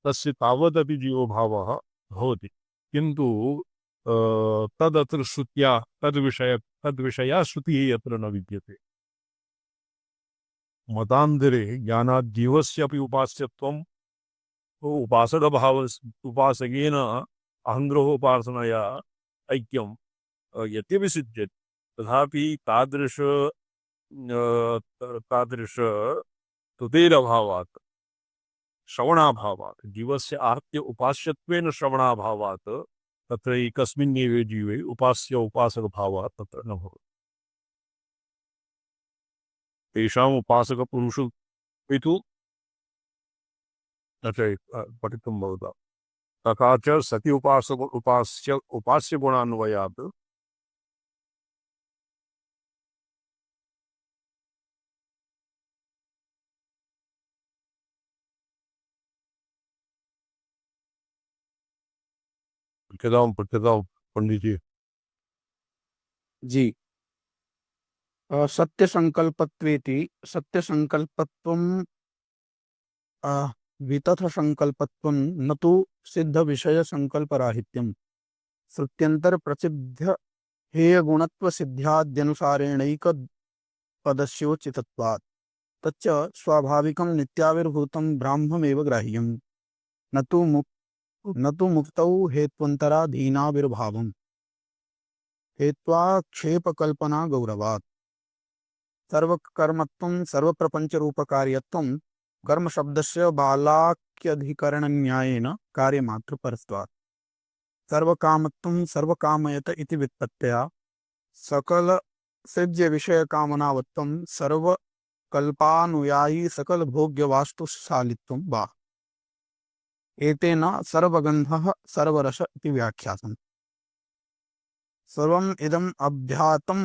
तस्य तावदपि जीवभावः भवति, किन्तु तदत्र श्रुत्या तद्विषया श्रुतिः यत्र न विद्यते। मतान्तरे ज्ञानात् जीवस्यापि उपास्यत्वम् उपासकेन अहङ्ग्रहोपासनया ऐक्यं यद्यपि सिद्ध्यति, तथापि तादृश तुतेरभावात्, श्रवणाभावात्, जीवस्य आहत्य उपास्यत्वेन श्रवणाभावात् तत्र एकस्मिन्नेव जीवे उपास्य उपासकभावः तत्र न भवति। तेषाम् उपासकपुरुषौ तु पठितुं भवता। तथा च सति उपास्य गुणान्वयात् पठ्यतां पंडित जी। जी। सत्य संकल्पत्वेति सत्य संकल्पत्वं वितथ संकल्पत्वं न तो सिद्ध विषय संकल्पराहित्यं श्रुत्यंतर प्रसिद्ध हेय गुणत्व सिद्ध्याद्यनुसारेणैक पदस्योचितत्वात् तच्च स्वाभाविकं नित्याविर्भूतं ब्राह्ममेव ग्राह्यं न तो मुक्तौ हेत्वन्तराधीनाविर्भावम् हेत्वाक्षेपकल्पना गौरवात् सर्वकर्मत्वं सर्वप्रपञ्चरूपकार्यत्वं कर्मशब्दस्य बालाक्यधिकरणन्यायेन कार्यमात्रपरत्वात् सर्वकामत्वं सर्वकामयत इति व्युत्पत्त्या सकलसिद्ध्यविषयकामनावत्वं सर्वकल्पानुयायी सकलभोग्यवास्तुशालित्वं वा एतेन सर्वगन्धः सर्वरस इति व्याख्यातम्। सर्वम् इदम् अभ्यातम्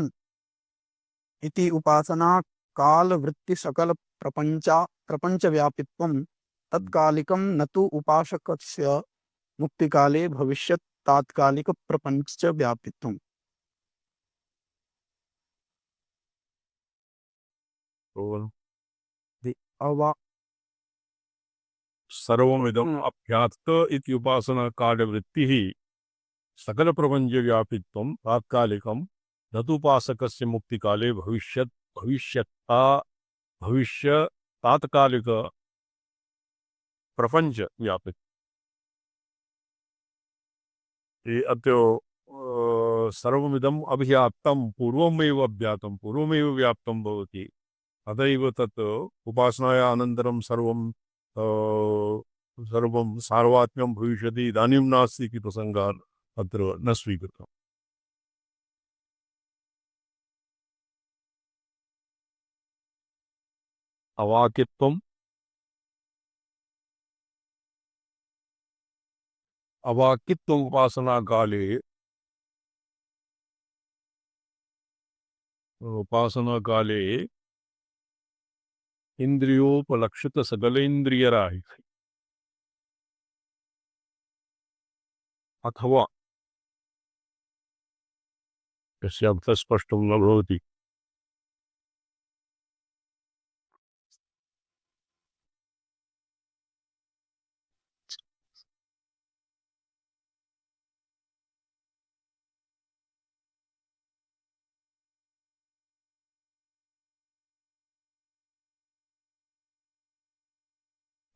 इति उपासना कालवृत्ति सकल प्रपंच व्यापित्वं तत्कालिकं न तु उपासकस्य मुक्तिकाले भविष्यत् तात्कालिक प्रपंच व्यापित्वम्। सर्वमिदम् अभ्यात्त इति उपासना कार्यवृत्तिः सकल प्रपंच व्यापित्वं तात्कालिकं न तु उपासकस्य मुक्तिकाले भविष्य तात्कालिक प्रपंच व्यापित। अतो सर्वमिदम् अभिव्याप्तं पूर्वमेव अभ्यातं पूर्वमेव व्याप्तं भवति, अतएव तत् उपासनाया अनन्तरं सर्वं सार्वत्म्यं भविष्यति, इदानीं नास्ति इति प्रसङ्गः अत्र न स्वीकृतम्। अवाकित्वम् उपासना काले इंद्रियोपलक्षित सकलेन्द्रियराहित्यम् अथवा यस्य अर्थः स्पष्टं न भवति।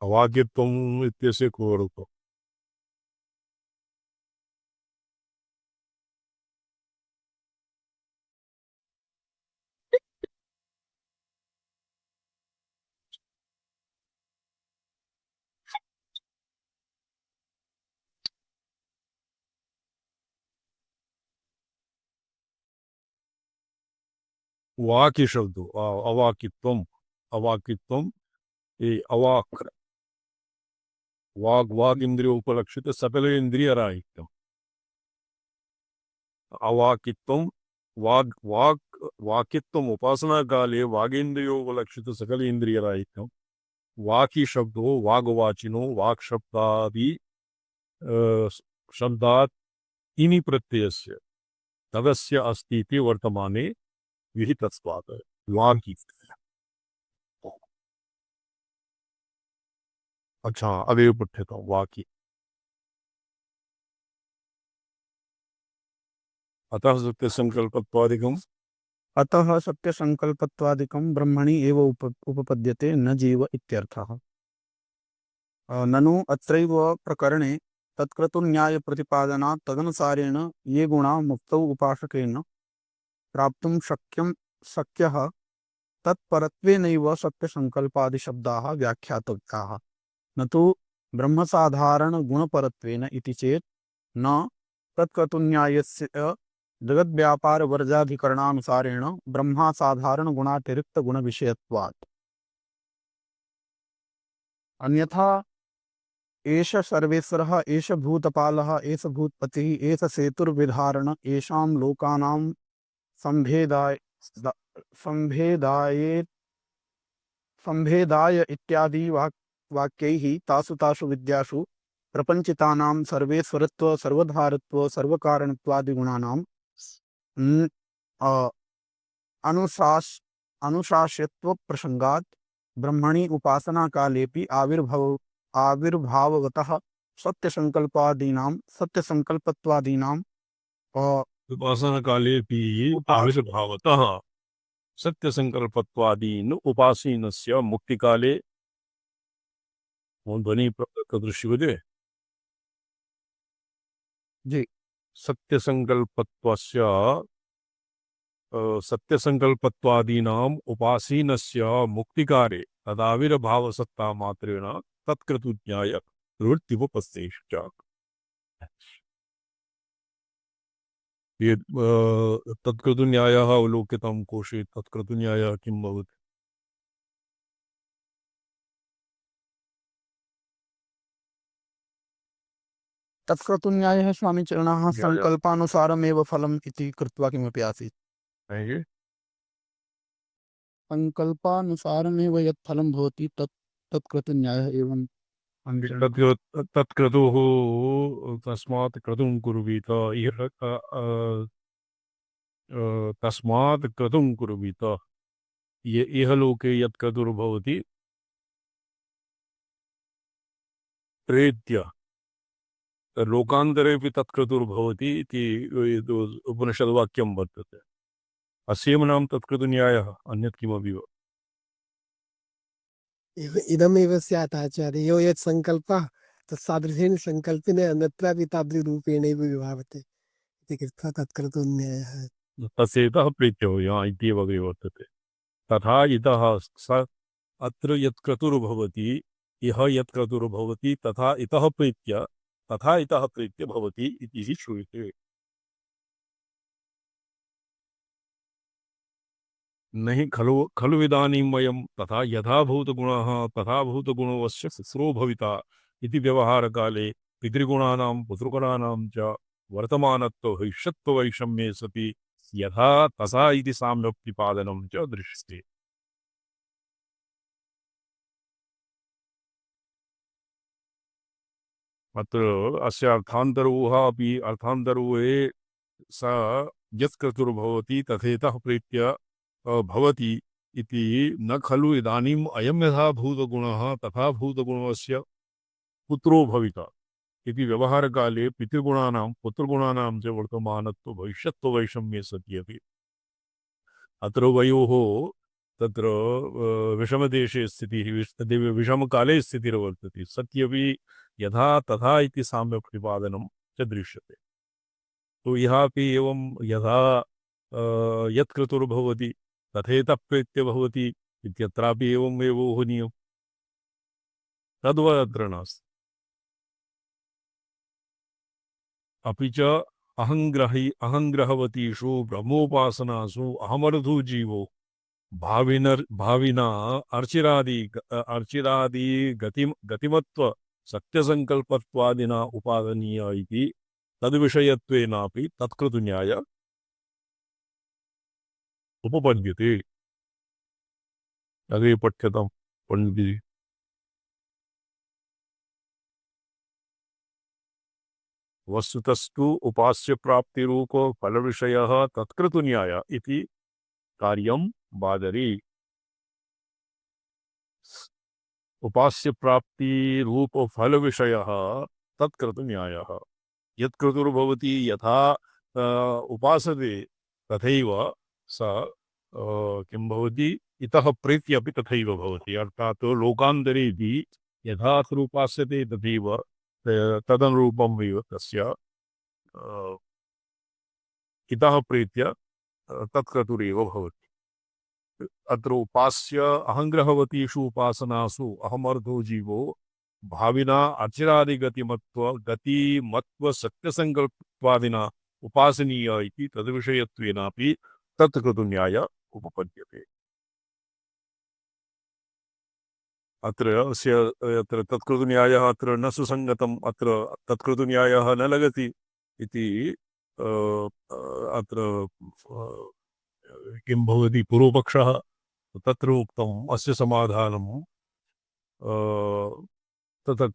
अवाक्यत्वम् इत्यस्य को अर्थः? वाक्य शब्द अवाकित्वम् अवाक् वाग इंद्रियोपलक्षित सकल इंद्रियराहित्यम् अवाकित्वम् वाकित्वम् उपासना काले वागेन्द्रियोपलक्षित सकल इंद्रियराहित्यम् वाकी शब्दो वागवाचिनो वाक् शब्दादि शब्दात् इनि प्रत्ययस्य तदस्य अस्ति इति वर्तमाने विहितत्वात् वाकी अच्छा, अग्रे पठ्यतां वाक्ये। अतः सत्यसङ्कल्पत्वादिकं अतः सत्यसङ्कल्पत्वादिकं ब्रह्मणि एव उपपद्यते न जीव इत्यर्थः। ननु अत्रैव प्रकरणे तत्क्रतुन्यायप्रतिपादनात् तदनुसारेण ये गुणा मुक्तौ उपासकेन प्राप्तुं शक्यः तत्परत्वेनैव सत्यसङ्कल्पादिशब्दाः व्याख्यातव्याः, न तु ब्रह्मसाधारणगुणपरत्वेन इति चेत् न तत्क्रतुन्यायस्य जगद्व्यापारवर्जाधिकरणानुसारेण ब्रह्मासाधारणगुणातिरिक्तगुणविषयत्वात्। अन्यथा एष सर्वेश्वरः, एष भूतपालः, एष भूतपतिः, एष सेतुर्विधारण, येषां लोकानां संभेदाय संभेदाये संभेदाय इत्यादि वाक्यैः तासु तासु विद्यासु प्रपञ्चितानां सर्वेश्वरत्व, सर्वधारत्व, सर्वकारणत्वादिगुणानां न- अ, अनुशास अनुशास्यत्व प्रसंगात ब्रह्मणि उपासना कालेपि आविर्भावगतः सत्यसंकल्पत्वादीनां उपासनकालेऽपि उपा आविर्भावतः सत्यसङ्कल्पत्वादीन् उपासीनस्य मुक्तिकाले ध्वनि दृश्यते। जी सत्यसङ्कल्पत्वस्य सत्यसङ्कल्पत्वादीनाम् उपासीनस्य मुक्तिकारे तदाविर्भावसत्ता मात्रेण तत्क्रतुज्ञाय प्रवृत्तिमुपस्थेश्च। ये तत्क्रतुन्यायः अवलोकितं कोशे तत्क्रतुन्यायः किं भवति? तत्क्रतुन्यायः स्वामीचरणाः न्यायः संकल्पानुसारमेव फलम् इति कृत्वा किमपि आसीत्। है संकल्पानुसारमेव यत् फलं भवति तत्क्रतुन्यायः एवं स्वामीचरणाः। तत्क्रतुः तस्मात् क्रतुं कुर्वीत तस्मात् क्रतुं कुर्वीत इह लोके यत् क्रतुर्भवति प्रेत्य लोकान्तरेऽपि तत्क्रतुर्भवति इति उपनिषद्वाक्यं वर्तते। अस्यैव नाम तत्क्रतुन्यायः, अन्यत् किमपि वा। इदमेव स्यात् आचार्य, यो यत् सङ्कल्पः तत्सादृशेन सङ्कल्पेन अन्यत्रापि तादृशरूपेणैव विभावते इति कृत्वा तत्क्रतुन्यायः। तस्यैतः प्रीत्यो इत्येव अग्रे वर्तते। तथा इतः स अत्र यत् क्रतुर्भवति, इह यत् क्रतुर्भवति, तथा इतः प्रीत्य भवति इति श्रूयते। नहि खलु खलु इदानीं वयं तथा यथाभूतगुणः तथाभूतगुणोऽस्य शुश्रो भविता इति व्यवहारकाले पितृगुणानां पुत्रगुणानां च वर्तमानत्व भविष्यत्ववैषम्ये सति यथा तथा इति साम्यक्तिपादनं च दृश्यते। अत्र अस्य अर्थान्तरोः अपि अर्थान्तरोहे स यत् क्रतुर्भवति तथेतः प्रीत्य भवति इति न खलु इदानीम् अयं यथा भूतगुणः तथा भूतगुणस्य पुत्रो भविता इति व्यवहारकाले पितृगुणानां पुत्रगुणानां च वर्तमानत्व भविष्यत्ववैषम्ये सति अपि अत्र वयोः तत्र विषमदेशे स्थितिः विषमकाले स्थितिर्वर्तते सत्यपि यथा तथा इति साम्यक्तिपादनं च दृश्यते। तो यहापि एवं यथा यत् क्रतुर्भवति तथेतः प्रेत्य भवति इत्यत्रापि एवमेव ऊहनीयम्। तद्वत् अत्र नास्ति। अपि च अहङ्ग्रहवतीषु ब्रह्मोपासनासु अहमर्धो जीवो भाविना अर्चिरादि गतिमत्व सत्यसङ्कल्पत्वादिना उपादनीय इति तद्विषयत्वेनापि तत्क्रतुन्याय उपपद्यते। अग्रे पठ्यतां पंडितजी। वस्तुतस्तु उपास्य प्राप्तिरूप फलविषयः तत्क्रतुन्याय इति कार्यं बादरी। उपास्य प्राप्ति रूप फल विषय तत्क्रतु न्याय यत्क्रतुर्भवति यथा उपासते तथैव स किं भवति इतः प्रीत्य अपि तथैव भवति अर्थात् लोकान्तरेऽपि यथा अत्र उपास्यते तथैव तदनुरूपम् एव तस्य इतः प्रीत्य तत्क्रतुरेव भवति अत्र उपास्य अहङ्ग्रहवतीषु उपासनासु अहमर्थो जीवो भाविना गतिमत्व सत्यसङ्कल्पत्वादिना उपासनीय इति तद्विषयत्वेनापि तत्क्रतुन्याय उपपद्यते अत्र तत्कृतन्यायः अत्र न सुसङ्गतम् अत्र तत्कृतन्यायः न लगति इति अत्र किं भवति पूर्वपक्षः तत्र उक्तम् अस्य समाधानं तत्र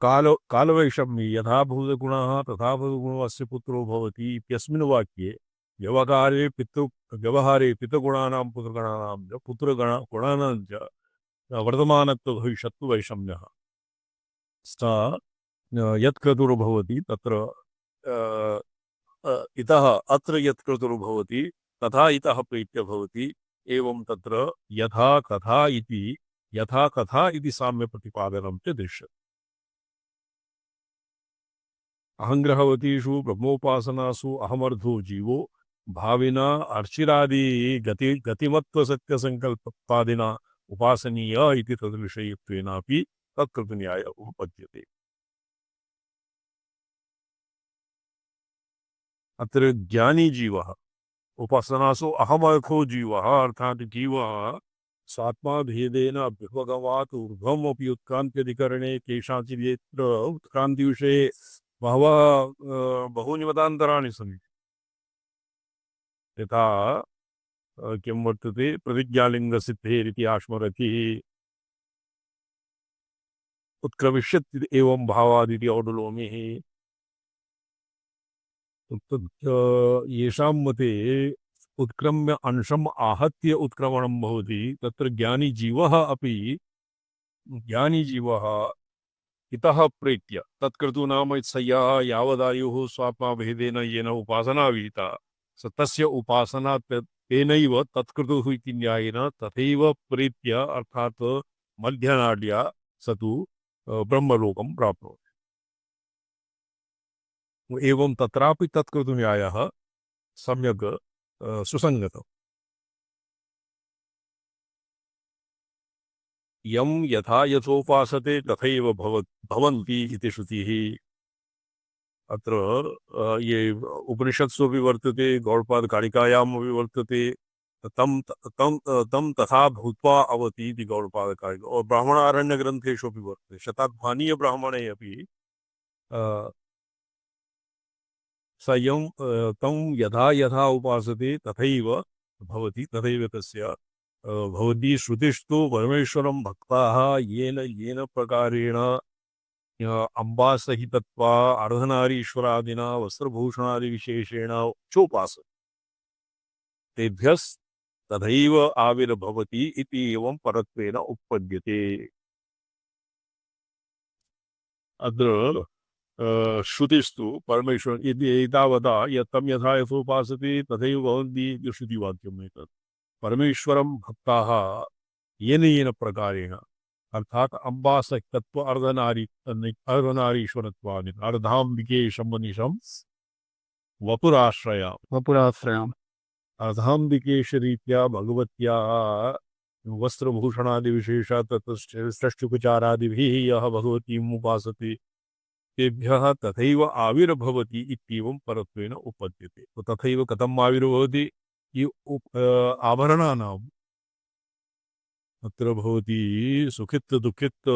कालवैषम्ये यथा भूतगुणः तथा भूतगुणो अस्य पुत्रो भवति इत्यस्मिन् वाक्ये व्यवहारे पितृगुणानां पुत्रगणानां च पुत्रगुणानां च वर्तमानत्व भविष्यत्व वैषम्यः सा यत्क्रतुर्भवति तत्र इतः अत्र यत्क्रतुर्भवति तथा इतः प्रीत्य भवति एवं तत्र यथा कथा इति साम्य प्रतिपादनं च दृश्यते अहङ्ग्रहवतीषु ब्रह्मोपासनासु अहमर्थो जीवो भाविना अर्चिरादि गतिमत्व सत्यसङ्कल्पत्वादिना उपासनीय इति तद्विषयत्वेनापि तत्कृतन्याय उपपद्यते अत्र ज्ञानी जीवः उपासनासु अहमर्थो जीवः अर्थात् जीवः स्वात्मा भेदेन अभ्युपगमात् ऊर्ध्वमपि उत्क्रान्त्यधिकरणे केषाञ्चिदेत्र उत्क्रान्तिविषये बहूनि मतान्तराणि सन्ति यथा किं वर्तते प्रतिज्ञालिङ्गसिद्धेरिति आश्मरतिः उत्क्रमिष्यत् एवं भावादिति औडुलोमिः येषां मते उत्क्रम्य अंशम् आहत्य उत्क्रमणं भवति तत्र ज्ञानी जीवः इतः प्रेत्य तत्कृतु नाम सय्याः यावदायुः स्वात्माभेदेन येन उपासना विहिता स तस्य उपासना तेनैव तत्कृतुः इति न्यायेन तथैव प्रीत्य अर्थात् मध्यनाड्या स तु ब्रह्मलोकं प्राप्नोति एवं तत्रापि तत्कृतन्यायः सम्यक् सुसङ्गतः यं यथा यथोपासते तथैव भवन्ति इति श्रुतिः अत्र ये उपनिषत्सु अपि वर्तते गौडपादकारिकायाम् अपि वर्तते तं तथा भूत्वा अवति इति गौडपादकारिका और ब्राह्मणारण्यग्रन्थेषु अपि वर्तते शताध्मानीयब्राह्मणे अपि सयं तं यथा यथा उपासते तथैव भवति तथैव तस्य भवति श्रुतिस्तु परमेश्वरं भक्ताः येन प्रकारेण अम्बासहितत्वा अर्धनारीश्वरादिना वस्त्रभूषणादिविशेषेण चोपासते तेभ्यस्तथैव आविर्भवति इति एवं परत्वेन उपपद्यते अत्र श्रुतिस्तु परमेश्वर एतावता यत्तं यथा यथोपासते तथैव भवन्ति इति श्रुतिवाक्यम् एतत् परमेश्वरं भक्ताः येन प्रकारेण अर्थात अम्बासक्तत्व अर्धनारीश्वरत्वादि अर्धाम्बिके शम्बनिशं वपुराश्रयाम् अर्धाम्बिकेशरीत्या भगवत्या वस्त्रभूषणादिविशेषा षष्ठ्युपचारादिभिः यः भगवतीम् उपासते तेभ्यः तथैव आविर्भवति इत्येवं परत्वेन उपपद्यते तथैव कथम् आविर्भवति आभरणानाम् अत्र भवति सुखित दुःखित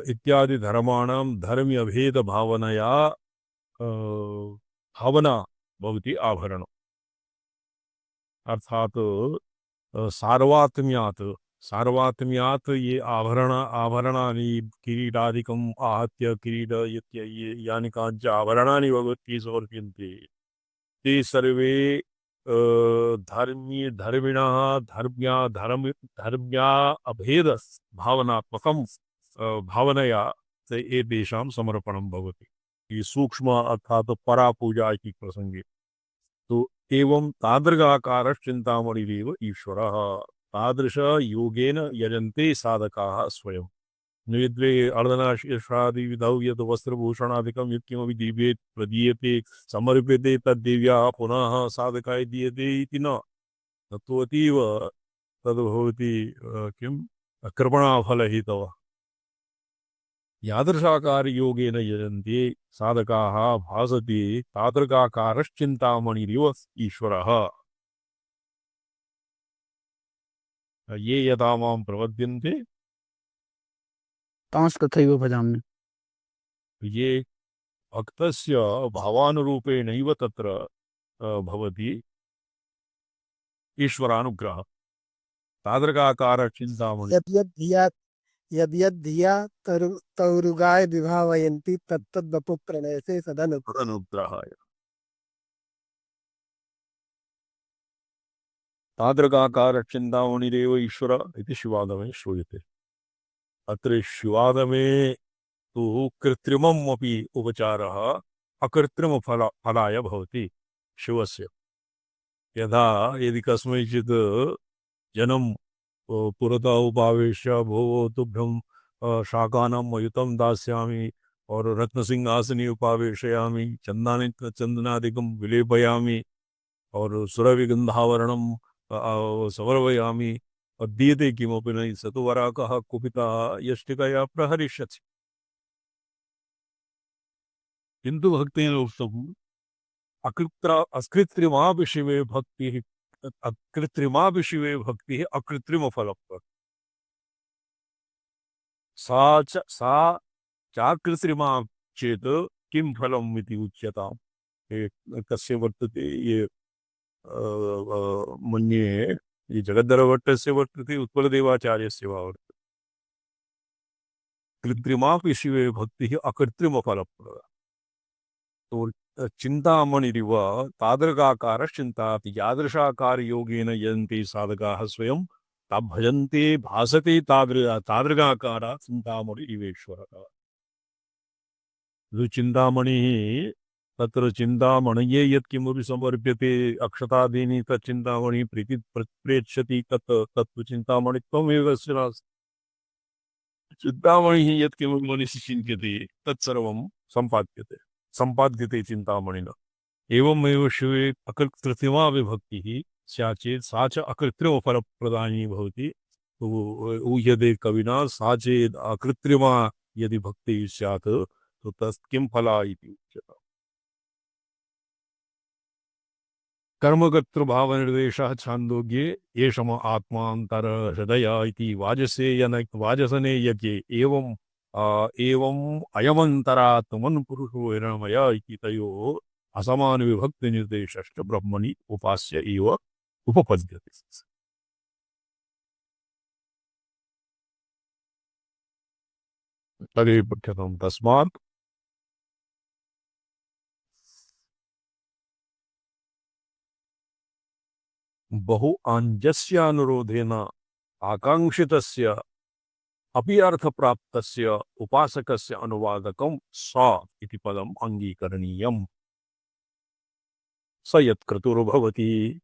इत्यादि धर्माणां धर्म्यभेद भावनया भावना भवति आभरणम् अर्थात् सार्वात्म्यात् ये आभरणानि किरीटादिकम् आहत्य किरीट यानि काञ्च आभरणानि भगवती समर्प्यन्ते ते सर्वे धर्म्या अभेद भावनात्मकं भावनया एतेषां समर्पणं भवति। ये सूक्ष्म अर्थात परापूजा इति प्रसंगे तो एवं तादृगाकारश्चिन्तामणिरेव ईश्वरः तादृश योगेन यजन्ते साधकाः स्वयं निद्रे अर्धनाशादिविधौ यद् वस्त्रभूषणादिकं यत्किमपि दीपेत् प्रदीयते समर्प्यते तद्देव्याः पुनः साधकाय दीयते इति न तत्तु अतीव तद्भवति किं कृपणाफलहितवः यादृशाकारयोगेन यजन्ते साधकाः भासते तादृगाकारश्चिन्तामणिरिव ईश्वरः ये यदा मां प्रपद्यन्ते तांस तथैव भजामि। ये भक्तस्य भावानुरूपेणैव तत्र भवति ईश्वरानुग्रहः तादृगाकारश्चिन्तामणि यद्यद् धिया तौरुगाय विभावयन्ति तत्तद्वपु प्रणयसे सदनुग्रह अनुग्रहाय तादृगाकारश्चिन्तामणिरेव ईश्वर इति शिवागमे श्रूयते। अत्र शिवागमे तु कृत्रिमम् अपि उपचारः अकृत्रिमफलाय भवति शिवस्य। यदा यदि कस्मैचित् जनं पुरतः उपावेश्य भो तुभ्यं शाकानां मयुतं दास्यामि और रत्नसिंहासने उपावेशयामि चंदनादिकं विलेपयामि और सुरविगन्धावरणं समर्पयामि और दीयते किमपि न स तु वराकः कुपितः यष्टिकया प्रहरिष्यति। किन्तु भक्तेन उक्तम् अकृत्रिमापि शिवे भक्तिः अकृत्रिमापि शिवे भक्तिः अकृत्रिमफलप्रदा सा चाकृत्रिमा चेत् किं फलम् इति उच्यताम्। कस्य वर्तते ये मन्ये ये जगद्धरभट्टस्य वर्तते उत्पलदेवाचार्यस्य वा वर्तते। कृत्रिमापि शिवे भक्तिः अकृत्रिमफलप्रदा तो चिंतामणिरिव तादृगाकारश्चिन्ता यादृशाकारयोगेन यजन्ते साधकाः स्वयं भजन्ते भासते तादृगाकार चिन्तामणिरिवेश्वरः। चिन्तामणिः तत्र चिन्तामणये यत्किमपि समर्प्यते अक्षतादीनि तच्चिन्तामणि प्रीति प्रेष्यति तत्तु चिन्तामणित्वमेव अस्य नास्ति। चिन्तामणिः यत्किमपि मनसि चिन्त्यते तत्सर्वं सम्पाद्यते चिन्तामणिना। एवमेव शिवे अकृत्रिमा विभक्तिः स्यात् चेत् सा च अकृत्रिमफलप्रदायिनी भवति। ऊह्यते कविना सा चेत् अकृत्रिमा यदि भक्तिः स्यात् तो तस् किं फला इति उच्यते। कर्मकर्तृभावनिर्देशः छान्दोग्ये एषम आत्मान्तर हृदय इति वाजसने यज्ञे एवं अयमन्तरात्मन् पुरुषो हिरण्मय इति तयोः असमानविभक्तिनिर्देशश्च ब्रह्मणि उपास्य एव उपपद्यते। तदेव पठ्यताम्। तस्मात् बहु आञ्जस्यानुरोधेन आकाङ्क्षितस्य अपि अर्थप्राप्तस्य उपासकस्य अनुवादकं स इति पदम् अङ्गीकरणीयम्। स यत्क्रतुर्भवति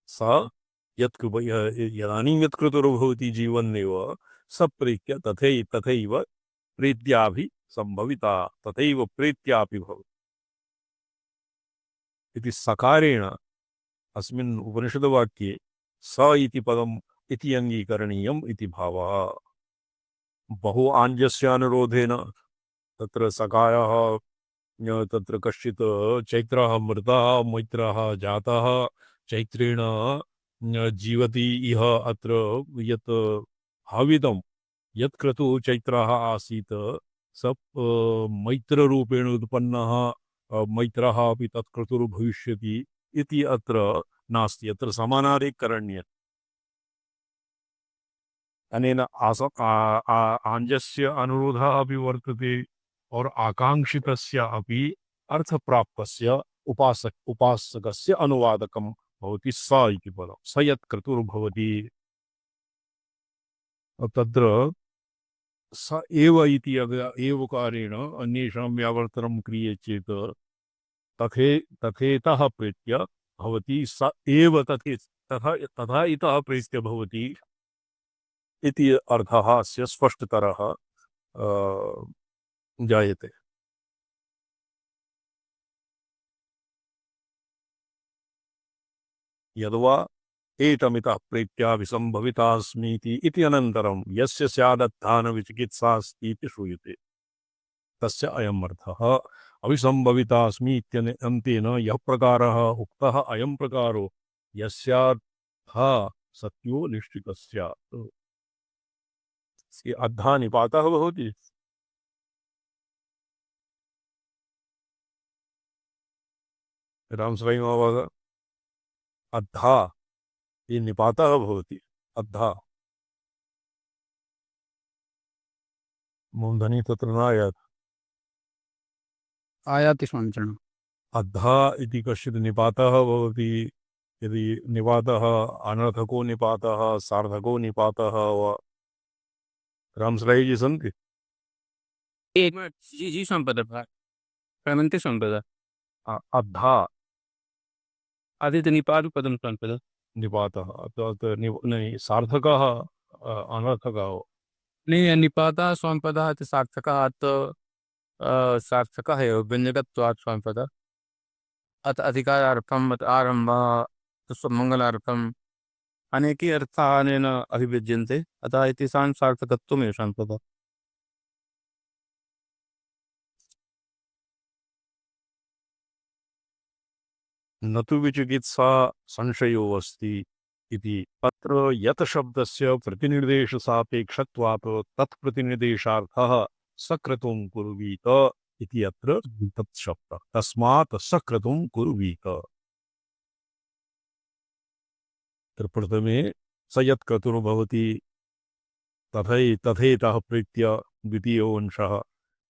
स यदानीं यत्क्रतुर्भवति जीवन्नेव स प्रीत्य तथैव प्रीत्याभि संभविता तथैव प्रीत्यापि भवति इति सकारेण अस्मिन् उपनिषद्वाक्ये स इति पदम् इति अङ्गीकरणीयम् इति भावः। बहु आञ्जस्यानुरोधेन तत्र सखायः तत्र कश्चित् चैत्रः मृतः मैत्रः जातः चैत्रेण जीवति इह अत्र यत् भावितं यत् क्रतुः चैत्रः आसीत् स मैत्ररूपेण उत्पन्नः मैत्रः अपि तत् क्रतुर्भविष्यति इति अत्र नास्ति। अत्र समानादिकरण्य अनेन आञ्जस्य अनुरोधः अपि वर्तते और आकाङ्क्षितस्य अपि अर्थप्राप्तस्य उपासकस्य अनुवादकं भवति स इति पदं। स यत् क्रतुर्भवति तत्र स एव इति एवकारेण अन्येषां व्यावर्तनं क्रियते चेत् तथेतः प्रेत्य भवति स एव तथा तथा इतः प्रेत्य भवति इति अर्थः अस्य स्पष्टतरः जायते। यद्वा एतमितः प्रीत्या विसम्भवितास्मीति इति अनन्तरं यस्य स्यादत्थानविचिकित्सास्ति इति श्रूयते तस्य अयम् अर्थः। अविसम्भवितास्मि इत्यनेन यः प्रकारः उक्तः अयं प्रकारो यस्यार्थः सत्यो निश्चितः स्यात्। अद्धा निपातः भवति। रामस्वामी महोदय अद्धा ये निपातः भवति। अद्धा मूर्धनि तत्र नायात्। आयाति स्वामिचरणम्। अद्धा इति कश्चित् निपातः भवति। यदि निपातः अनर्थको निपातः सार्थको निपातः वा रामस्वामी जी सन्ति। एक मिनट जी जी संपदा प्रमंते संपदा अद्धा आदित्य निपात पदम संपदा निपातः नहीं सार्थकः अनर्थकः हो। नहीं निपाता संपदा सार्थकः तो सार्थकः है व्यंजकत्वात् संपदा अत अधिकारार्थम अत आरंभ मंगलार्थम अनेके अर्थानेन अभिव्यज्यन्ते अतः एतेषां सार्थकत्वमेव संपदा। न तु विचिकित्सा संशयो अस्ति इति अत्र यत् शब्दस्य प्रतिनिर्देशसापेक्षत्वात् तत्प्रतिनिर्देशार्थः सक्रतुं कुर्वीत इति अत्र तत् शब्दः। तस्मात् सक्रतुं कुर्वीत। प्रथमे स यत् क्रतुर्भवति तथेतः प्रीत्य द्वितीयो अंशः।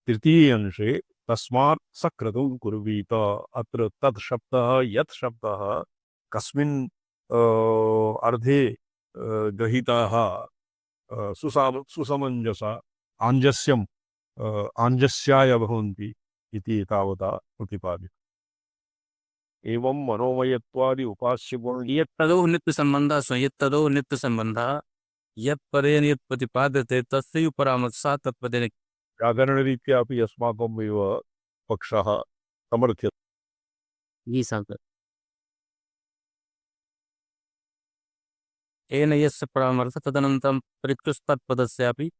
तृतीये अंशे तस्मात् सक्रतुं कुर्वीत। अत्र तत् शब्दः यत् शब्दः कस्मिन् अर्धे गृहीताः सुसमञ्जस आञ्जस्यम् आञ्जस्याय भवन्ति इति तावता प्रतिपादितम्। एवं मनोमयत्वादि उपास्य यत्तदो नित्य संबंधः यत्तदो नित्य संबंधः यत्परेण यत् प्रतिपाद्यते तस्यैव परामर्शात् तत्पदेन व्याकरणरीत्या अपि अस्माकम् एव पक्षः समर्थ्यते। जी सांसद येन यस्य परामर्शः तदनन्तरं परिकृष्टपदस्यापि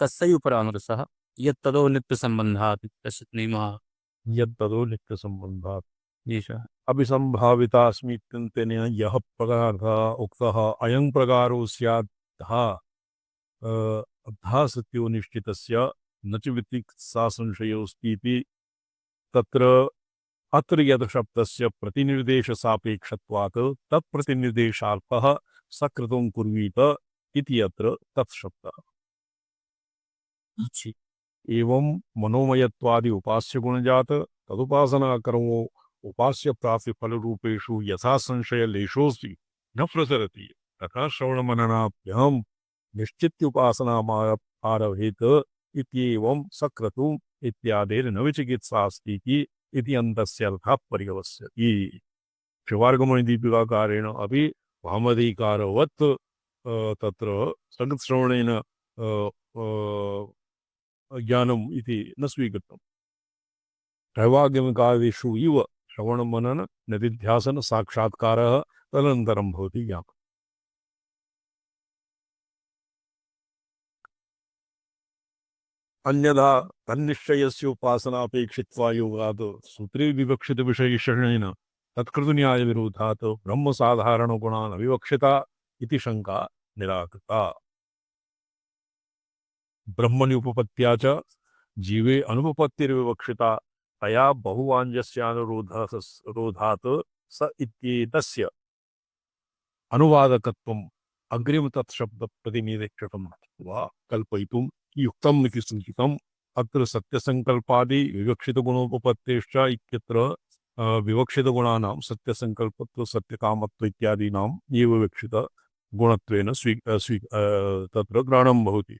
तस्यैव परामर्शः यत्तदो नित्य संबंधः तस्य नियमः यत्तदो नित्यसम्बन्धात्। जी सर अभिसंभावितास्मि इत्यनेन यः प्रकारः उक्तः अयं प्रकारो स्यात् अद्धा सत्यो निश्चितस्य न च विचिकित्सा संशयोऽस्ति इति तत्र अत्र यद् शब्दस्य प्रतिनिर्देशसापेक्षत्वात् तत्प्रतिनिर्देशार्थः सक्रतुं कुर्वीत इति अत्र तत् शब्दः। एवं मनोमयत्वादि उपास्य गुणजात तदुपासनाकर्मो उपास्य प्राप्ति फलरूपेषु यथा संशय लेशोऽस्ति न प्रचरति तथा श्रवणमननाभ्यां निश्चित्युपासनाम् आरभेत इत्येवं सक्रतुम् इत्यादेर्न विचिकित्सास्ति इति अन्तस्य अर्थः पर्यवस्यति। शिवार्गमणिदीपिकाकारेण अपि भामधीकारवत् तत्र सकृत्श्रवणेन ज्ञानम् इति न स्वीकृतम्। त्रैवागमिकादिषु इव श्रवणमनन निधिध्यासन साक्षात्कारः तदनन्तरं भवति ज्ञानम्। अन्यथा तन्निश्चयस्य उपासनापेक्षित्वा योगात् सूत्रे विवक्षितविशेषणेन तत्कृतन्यायविरोधात् ब्रह्मसाधारणगुणान् अविवक्षिता इति शङ्का निराकृता। ब्रह्मणि उपपत्त्या च जीवे अनुपपत्तिर्विवक्षिता तया बहुवाञ्जस्यानुरोधात् स इत्येतस्य अनुवादकत्वम् अग्रिम तत्शब्दप्रतिनिधिक्षकं वा कल्पयितुं युक्तम् इति सूचितम्। अत्र सत्यसङ्कल्पादि विवक्षितगुणोपपत्तेश्च इत्यत्र विवक्षितगुणानां सत्यसङ्कल्पत्व सत्यकामत्व इत्यादीनाम् एव विवक्षितगुणत्वेन तत्र ग्रहणं भवति।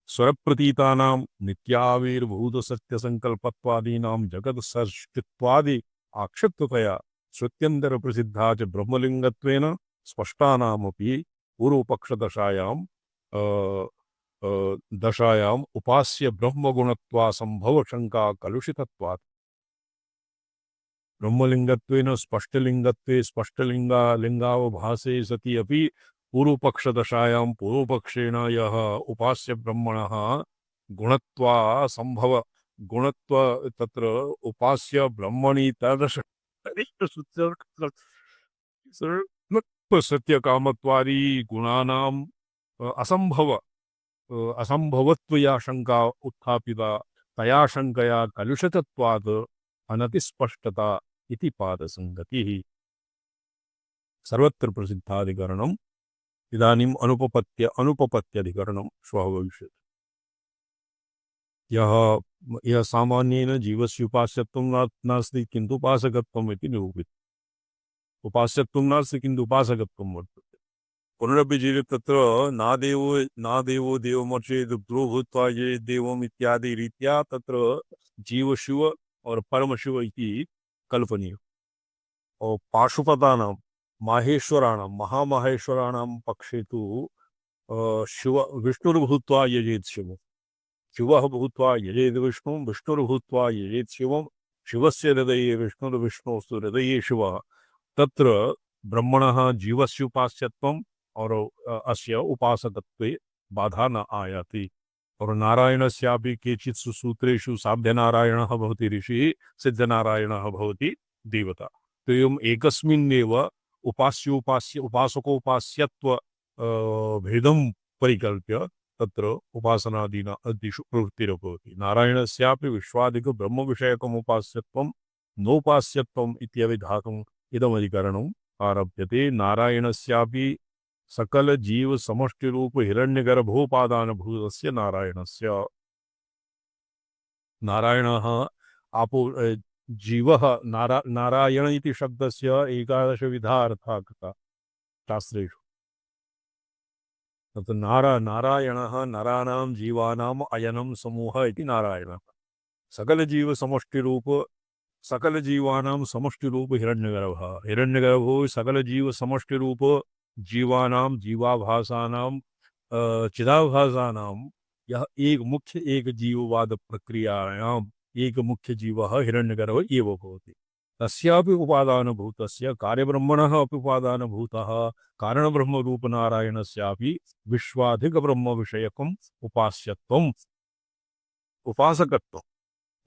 स्वरप्रतीतानां नित्याविर्भूतसत्यसङ्कल्पत्वादीनां जगत्सृष्टित्वादि आक्षिप्ततया श्रुत्यन्तरप्रसिद्धा च ब्रह्मलिङ्गत्वेन स्पष्टानामपि पूर्वपक्षदशायां दशायाम् उपास्य ब्रह्मगुणत्वासम्भवशङ्का कलुषितत्वात् ब्रह्मलिङ्गत्वेन स्पष्टलिङ्गत्वे स्पष्टलिङ्गावभासे सति अपि पूर्वपक्षदशायां पूर्वपक्षेण यः उपास्य ब्रह्मणः गुणत्व तत्र उपास्य ब्रह्मणि तादृश सत्यकामत्वादि गुणानाम् असम्भवत्वया शङ्का उत्थापिता तया शङ्कया कलुषितत्वात् अनतिस्पष्टता इति पादसङ्गतिः सर्वत्र प्रसिद्धाधिकरणम् इदानीम् अनुपपत्त्यधिकरणं श्वः भविष्यति। यः सामान्येन जीवस्य उपास्यत्वं नास्ति किन्तु उपासकत्वम् इति निरूपितम्। उपास्यत्वं नास्ति किन्तु उपासकत्वं वर्तते। पुनरपि जीवे तत्र नादेवो देवमर्चेत् द्रो भूत्वा ये देवम् इत्यादि रीत्या तत्र जीवशिव और परमशिव इति कल्पनीयम्। और पाशुपतानां माहेश्वराणां महामहेश्वराणां पक्षे तु शिव विष्णुर्भूत्वा यजेत् शिवम्, शिवः भूत्वा यजेत् विष्णुं, विष्णुर्भूत्वा यजेत् शिवं, शिवस्य हृदये विष्णुर्विष्णोस्तु हृदये शिवः। तत्र ब्रह्मणः जीवस्य उपास्यत्वम् और अस्य उपासकत्वे बाधा न आयाति। और नारायणस्यापि केचित्सु सूत्रेषु साध्यनारायणः भवति ऋषिः, सिद्धनारायणः भवति देवता। तो एवम् एकस्मिन्नेव उपासकोपास्यत्व भेदं परिकल्प्य तत्र उपासनादीना दिषु प्रवृत्तिर्भवति। नारायणस्यापि विश्वादिक ब्रह्मविषयकम् उपास्यत्वं नोपास्यत्वम् इत्यविधातुम् इदमधिकरणम् आरभ्यते। नारायणस्यापि सकल जीव समष्टि रूप हिरण्यगर्भोपादानभूतस्य नारायणः आपो जीवः नारायण इति शब्दस्य 11 विधा अर्थः कृतः शास्त्रेषु। तत्र नारायणः नराणां जीवानाम् अयनं समूहः इति नारायणः। सकल जीवानां समष्टिरूप हिरण्यगर्भः, हिरण्यगर्भो सकल जीव समष्टिरूप जीवानां जीवाभासानां चिदाभासानां यह एक जीववाद प्रक्रियायाम् एक मुख्य जीवः हिरण्यगर्भ एव भवति। तस्यापि उपादानभूतस्य कार्यब्रह्मणः अपि उपादानभूतः कारणब्रह्मरूपनारायणस्यापि विश्वाधिकब्रह्मविषयकम् उपासकत्वं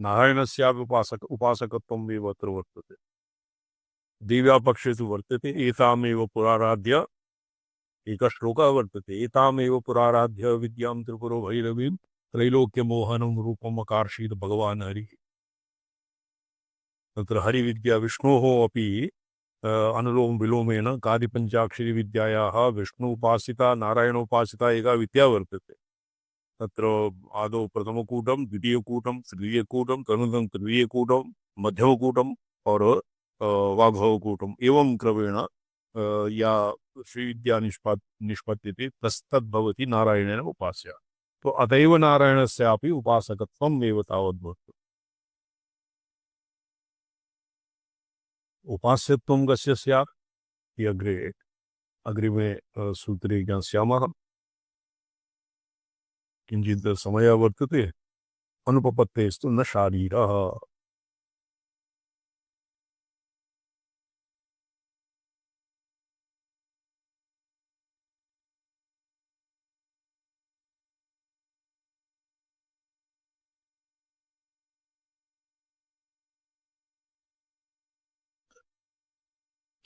नारायणस्यापि उपासकत्वम् एव अत्र वर्तते। दिव्यापक्षे तु वर्तते एतामेव पुराराध्य एकः श्लोकः वर्तते। एतामेव पुराराध्य विद्यां त्रिपुरो भैरवीं त्रैलोक्यमोहनं रूपमकार्षीत् भगवान् हरिः। तत्र हरिविद्या विष्णोः अपि अनुलोम विलोमेन कादिपञ्चाक्षरी विद्यायाः विष्णु उपासिता नारायणोपासिता एका विद्या वर्तते। तत्र आदौ प्रथमकूटं, द्वितीयकूटं, तृतीयकूटं, तदनन्तरं तृतीयकूटं, मध्यमकूटं और वाग्भवकूटम् एवं क्रमेण या श्रीविद्या निष्पद्यते तद्भवति नारायणेन उपास्या। तो अतएव नारायणस्यापि उपासकत्वम् एव तावद्भवति। उपास्यत्वं कस्य स्यात् अग्रिमे सूत्रे ज्ञास्यामः। किञ्चित् समयः वर्तते। अनुपपत्तेस्तु न शारीरः।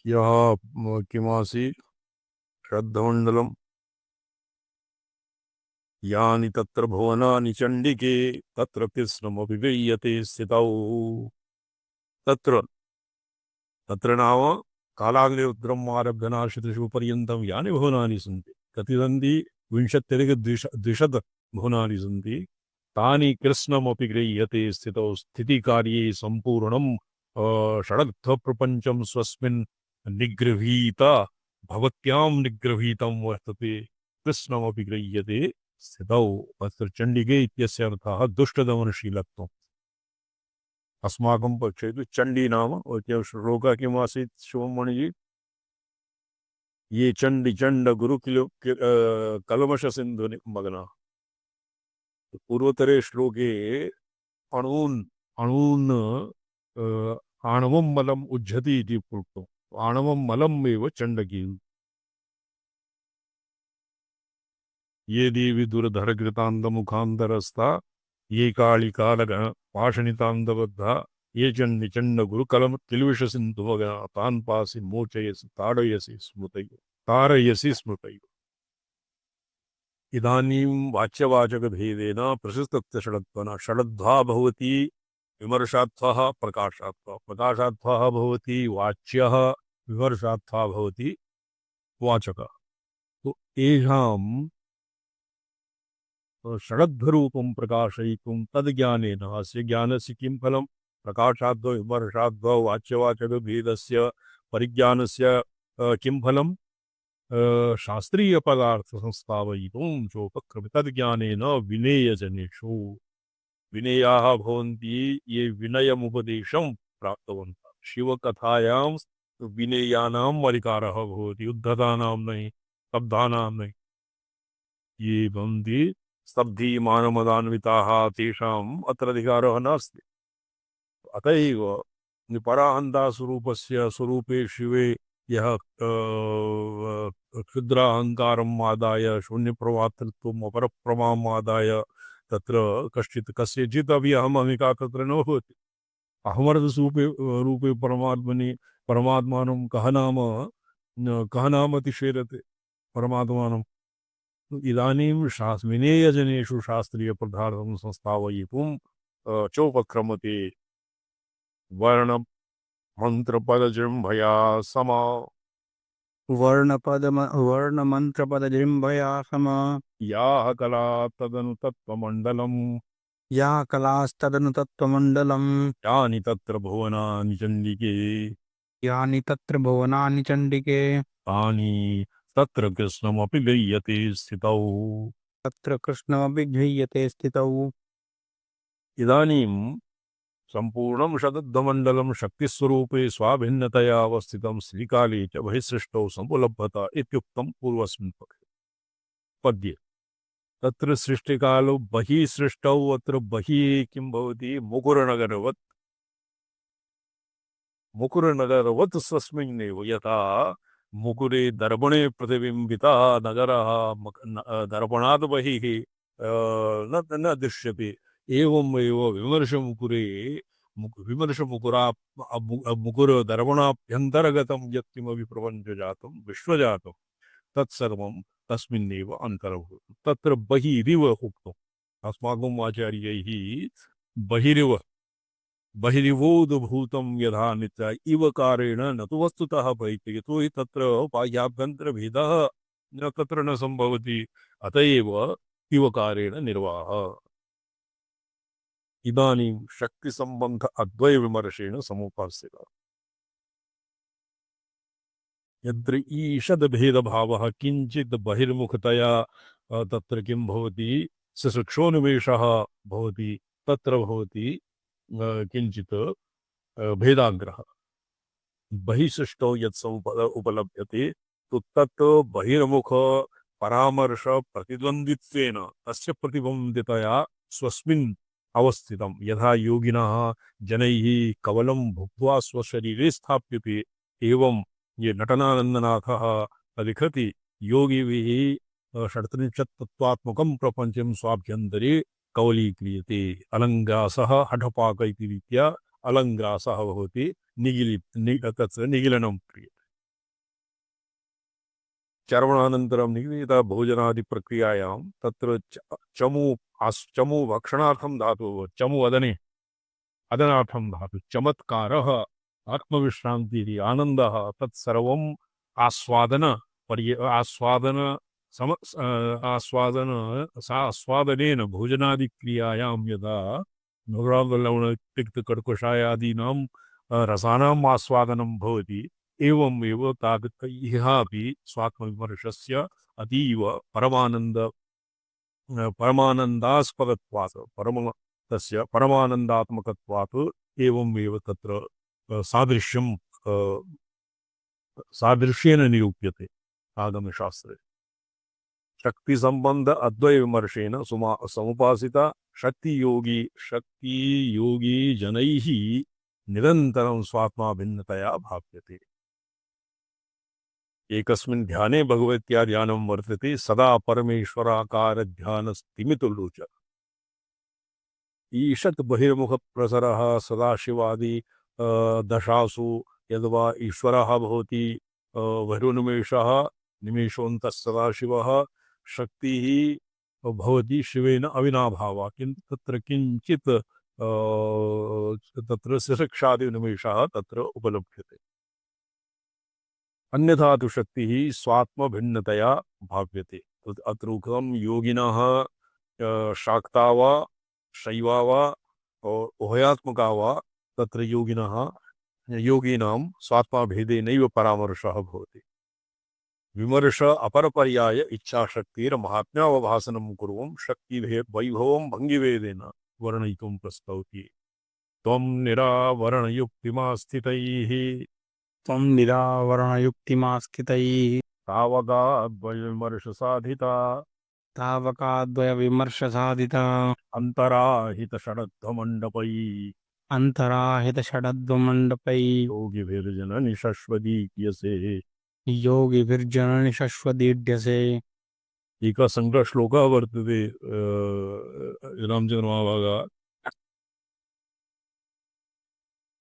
यः किमासीत् श्रद्धमण्डलम् यानि तत्र भुवनानि चण्डिके तत्र कृष्णमपि गीयते स्थितौ। तत्र नाम कालाग्निरुद्रम् आरभ्य नाशितशु पर्यन्तं यानि भुवनानि सन्ति, कति सन्ति 20-30 भुवनानि सन्ति। तानि कृष्णमपि गृह्यते स्थितौ। स्थितिकार्ये सम्पूर्णं षडर्थप्रपञ्चं स्वस्मिन् निगृहीत भवत्यां निगृहीतं वर्तते। कृष्णमपि गृह्यते स्थितौ अत्र चण्डिके इत्यस्य अर्थः दुष्टदमनशीलत्वम्। अस्माकं पक्षे तु चण्डी नाम श्लोकः किम् आसीत् शिवमणिजी? ये चण्डी चण्ड गुरुकिलो कल्मष सिन्धु मग्नाः। पूर्वतरे श्लोके अणून् अणून् आणवं मलम् उज्झति इति प्रोक्तम्। आणवं मलम् एव चण्डकी। ये देवी दुरधरकृतान्तमुखान्तरस्था ये कालिकालग पाषणितान्तबद्धा ये चण्डि चण्ड गुरुकलम किल्विष सिन्धुमग्ना तान् पासि मोचयसि ताडयसि स्मृतयो तारयसि स्मृतयो। इदानीं वाच्यवाचकभेदेन प्रशस्तस्य षडत्वना षडध्वा भवति विमर्शार्थः प्रकाशार्थः प्रकाशार्थः भवति वाच्यः विमर्शार्थः भवति वाचकः। तो येषां षडध्वरूपं प्रकाशयितुं तद्ज्ञानेन अस्य ज्ञानस्य किं फलं? प्रकाशाद्व विमर्शाद्व वाच्यवाचकभेदस्य परिज्ञानस्य किं फलं? शास्त्रीयपदार्थसंस्थापयितुं चोपक्रमे तद्ज्ञानेन विनेयजनेषु विनेयाः भवन्ति ये विनयमुपदेशं प्राप्तवन्तः। शिवकथायां विनेयानाम् अधिकारः भवति, उद्धतानां नहि, स्तब्धानां नहि। ये भवन्ति स्तब्धीमानमदान्विताः तेषाम् अत्र अधिकारः नास्ति। अत एव पराहन्तास्वरूपस्य स्वरूपे शिवे यः क्षुद्राहङ्कारम् आदाय शून्यप्रमातृत्वम् अपरप्रमाम् आदाय तत्र कश्चित् कस्यचित् अपि अहमहमिका तत्र न भवति। अहमर्थरूपे रूपे परमात्मनि परमात्मानं कः नाम अतिशेरते परमात्मानं। इदानीं विनेयजनेषु शास्त्रीयपदार्थं संस्थापयितुं चोपक्रमते वर्णमन्त्रपदजृम्भया समा वर्णमन्त्रपदजृम्भया समा याः कला तदनु तत्त्वमण्डलम् या कलास्तदनु तत्त्वमण्डलम् यानि तत्र भुवनानि चण्डिके यानि तत्र भुवनानि चण्डिके तानि तत्र कृष्णमपि गृह्यते स्थितौ। तत्र कृष्णमपि गृह्यते स्थितौ। इदानीं सम्पूर्णं षडध्वमण्डलं शक्तिस्वरूपे स्वाभिन्नतया अवस्थितं श्रीकाले च बहिःसृष्टौ समुपलभ्यत इत्युक्तं पूर्वस्मिन् पद्ये। तत्र सृष्टिकालो बहिः सृष्टौ अत्र बहिः किं भवति? मुकुरनगरवत् स्वस्मिन्नेव यथा मुकुरे दर्पणे प्रतिबिम्बिता नगरः दर्पणात् बहिः न दृश्यते। एवमेव मुकुरदर्पणाभ्यन्तरगतं यत्किमपि प्रपञ्चजातं विश्वजातं तत्सर्वं तस्मिन्नेव अन्तर्भूतं। तत्र बहिरिव उक्तम् अस्माकम् आचार्यैः। बहिरिवोद्भूतं यथा नित्य इवकारेण न तु वस्तुतः बहिः, यतो हि तत्र बाह्याभ्यन्तरभेदः तत्र न सम्भवति। अत एव इवकारेण निर्वाहः। इदानीं शक्तिसम्बन्ध अद्वयविमर्शेण समुपास्यते। यत्र ईषद्भेदभावः किञ्चित् बहिर्मुखतया तत्र किं भवति? ससुक्षोन्मेषः भवति, तत्र भवति किञ्चित् भेदाग्रह। बहिःसृष्टौ यत् उपलभ्यते तत् बहिर्मुख परामर्श प्रतिद्वन्द्वित्वेन तस्य प्रतिबन्धितया स्वस्मिन् अवस्थितं। यथा योगिनः जनैः कवलं भुक्त्वा स्वशरीरे स्थाप्यते, एवं ये नटनानन्दनाथः लिखति योगिभिः षड्त्रिंशत् तत्त्वात्मकं प्रपञ्चं स्वाभ्यन्तरे कवलीक्रियते। अलङ्ग्रासः हठपाक इति रीत्या अलङ्ग्रासः भवति, तत्र निगिलनं क्रियते। चर्वणानन्तरं निगदिता भोजनादिप्रक्रियायां तत्र चमु भक्षणार्थं धातुः, चमु अदनार्थं धातुः, चमत्कारः आत्मविश्रान्तिः आनन्दः तत्सर्वम् आस्वादनेन भोजनादिक्रियायां यदा लवणतिक्तकर्कषायादीनां रसानाम् आस्वादनं भवति, एवमेव तादृशैः अपि स्वात्मविमर्शस्य अतीव परमानन्द परमानन्दास्पदत्वात् तस्य परमानन्दात्मकत्वात् एवमेव तत्र सादृश्यं सादृश्येन निरूप्यते आगमशास्त्रे। शक्तिसम्बन्ध अद्वयविमर्शेन समुपासिता शक्तियोगी जनैः निरन्तरं स्वात्मा भिन्नतया भाव्यते। एकस्मिन् ध्याने भगवत्या ध्यानं वर्तते सदा परमेश्वराकार ध्यानस्तिमितुल्लोच ईषत् बहिर्मुख प्रसरः सदाशिवादि दशासु यद्वा ईश्वरः भवति बहिरुन्मेषः निमेषोऽन्तः सदाशिवः शक्तिः भवति शिवेन अविनाभावा किन्तु तत्र किञ्चित् तत्र शिरक्षादिनिमेषः तत्र उपलभ्यते। अन्यथा तु शक्तिः स्वात्मभिन्नतया भाव्यते। अत्र उक्तं योगिनः शाक्ता वा शैवा वा उभयात्मका वा तत्र योगिनां स्वात्माभेदेनैव परामर्शः भवति। विमर्श अपरपर्याय इच्छाशक्तिर्महात्म्यावभासनं कुर्वं शक्तिभे वैभवं भङ्गिवेदेन वर्णयितुं प्रस्तौति। त्वं निरावरणयुक्तिमा स्थितैः त्वं निरावरणयुक्तिमास्थितैः तावकाद्वयविमर्शसाधिता तावकाद्वयविमर्शसाधिता अन्तराहितषडध्वमण्डपैः अन्तराहितषडद्वमण्डपैः योगिभिर्जननिशश्वदीक्यसे। योगिभिर्जननि शश्वदीड्यसे। एकः सङ्ग्रहश्लोकः वर्तते रामचन्द्रमहाभागा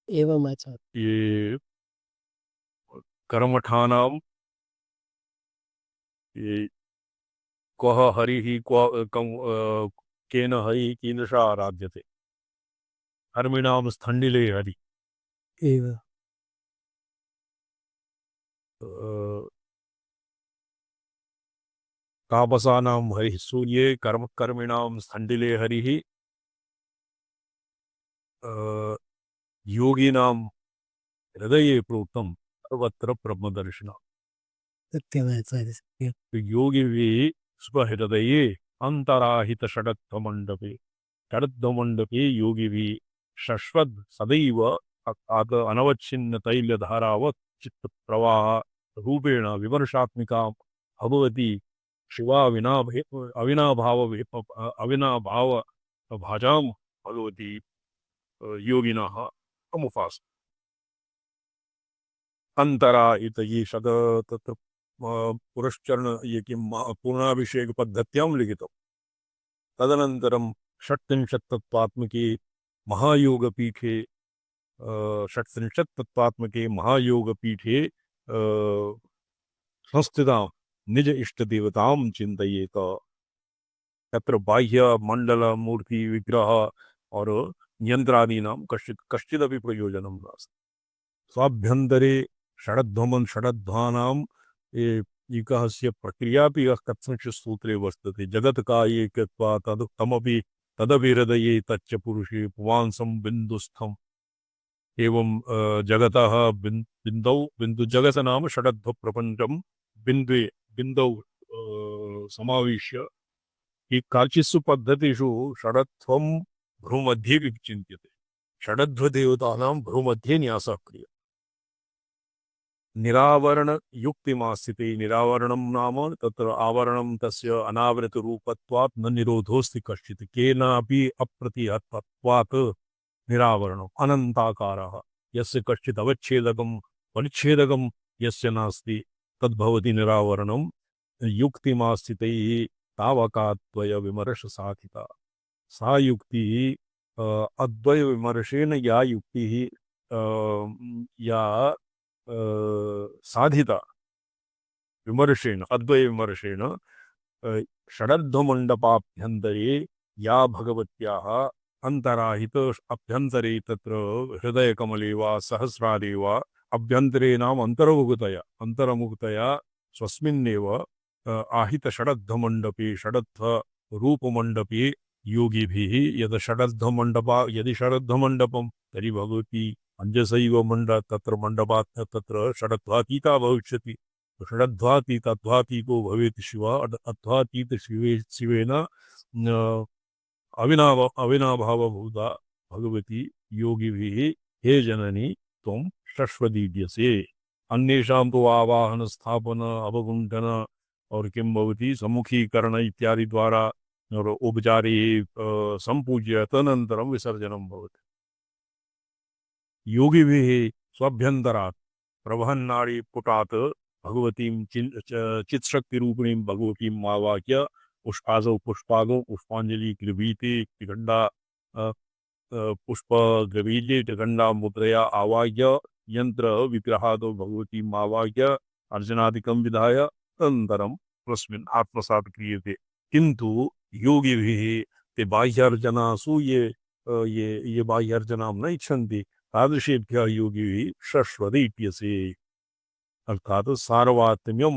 एवम् आचार्य। ये कर्मठानां ये क्वः हरिः केन हरिः कीदृशः आराध्यते कर्मिणां स्थण्डिले हरि एव तापसानां हरिः सूर्ये कर्मिणां स्थण्डिले हरिः योगिनां हृदये प्रोक्तं सर्वत्र ब्रह्मदर्शिनः। सत्यमाचार्य सत्यं। योगिभिः स्वहृदये अन्तराहितषडत्वमण्डपे षडत्वमण्डपे योगिभिः शश्वत् सदैव अनवच्छिन्न तैलधारावत् चित्तप्रवाह रूपेण विमर्शात्मिका भगवती शिवा अविनाभाव भाजां भगवती योगिनः अमुपास अंतरा इत ये शद तत् पुरश्चरण ये किं पूर्णाभिषेक पद्धत्यां लिखितं। तदनन्तरं षट्त्रिंशत्तत्त्वात्मके महायोगपीठे षट्त्रिंशत्तत्त्वात्मके महायोगपीठे संस्थितां निज इष्टदेवतां चिन्तयेत। तत्र बाह्य मंडल मूर्ति विग्रह और यंत्रादीनां कश्चिदपि प्रयोजनं नास्ति। स्वाभ्यन्तरे षडध्वानां एकस्य प्रक्रियापि कथंचित् सूत्रे वर्तते। जगत्काये कृत्वा तमपि तदपि हृदये तच्च पुरुषे पुमांसं बिन्दुस्थम्। एवं जगतः बिन्दु जगत नाम षडध्व प्रपंचम बिन्दौ समावेश्य काचित्सु पद्धतिषु षडत्वं भ्रूमध्ये विचिन्त्यते। षडध्वदेवतानां भ्रूमध्ये न्यासः क्रियते। निरावरण युक्तिमास्थिते। निरावरणं नाम तत्र आवरणं तस्य अनावृत रूपत्वात् न निरोधोऽस्ति कश्चित् केनापि अप्रतिहतत्वात् निरावरणम् अनन्ताकारः यस्य कश्चित् अवच्छेदकं परिच्छेदकं यस्य नास्ति तद्भवति निरावरणं। युक्तिमास्थितैः तावकाद्वय विमर्श साधिता। सा युक्तिः अद्वय विमर्शेन या युक्तिः या साधिता विमर्शेन अद्वय विमर्शेन षडध्वमण्डपाभ्यन्तरे या भगवत्याः अंतराहित अभ्यन्तरे तत्र हृदयकमले वा सहस्रारे वा अभ्यन्तरे नाम अंतरमुक्तया स्वस्मिन्नेव आहित षडध्वमण्डपे षडध्वरूपमण्डपे योगिभिः यद् यदि षडध्वमण्डपं तर्हि भगवती अंजसैव तत्र मण्डपात् तत्र षडध्वातीता भविष्यति। षडध्वातीतो भवेत् शिव। अध्वातीत शिवेन अविनाभावभूता भगवती योगिभिः हे जननी त्वं शश्वदीड्यसे। अन्येषां तो आवाहन स्थापन अवगुंठन और किं भवति सम्मुखीकरण इत्यादि द्वारा और उपचारे संपूज्य तदनन्तरं विसर्जनं भवति। योगिभिः स्वाभ्यन्तरात् प्रवहन्नाडी पुटात् भगवतीं चित्शक्तिरूपिणीं भगवतीम् आवाह्य पुष्पादौ पुष्पांजलि गृहीते त्रिगंडा पुष्प गृहीते त्रिगंडा मुद्रया आवाह्य यंत्र विग्रहादौ भगवतीम् आवाह्य अर्चनादिकं विधाय तदनन्तरं तस्मिन् आत्मसात् क्रियते। किन्तु योगिभिः ते बाह्यार्चनासु ये बाह्यार्चनां न इच्छन्ति तादृशेभ्यः योगिभिः शश्वदीप्यसे अर्थात सार्वात्म्यं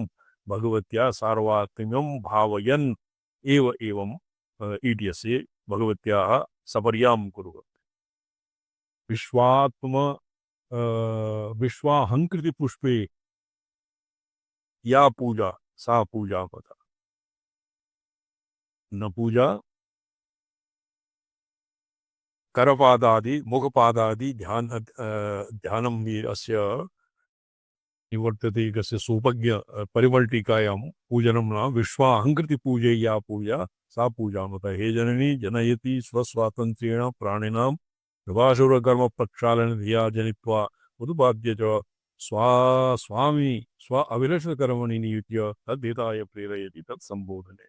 भगवत्या सार्वात्म्यं भावयन् एव एवं ईड्यसे भगवत्याः सपर्यां कुर्वन्। विश्वाहंकृति पुष्पे या पूजा सा पूजा पता न पूजा करपादादि मुखपादादि ध्यानं अस्य निवर्तते कस्य सोपज्ञ परिवर्तिकायां पूजनं न विश्वाहंकृति पूजया पूजा सा पूजा मत। हे जननी जनयति स्वस्वातंत्र्येण प्राणिनां विभासुर कर्म प्रक्षालन धिया जनित्वा उदुपाद्य च स्वामी स्व अभिलषित कर्मणि नियुज्य तद्धिताय प्रेरयति तत्संबोधने।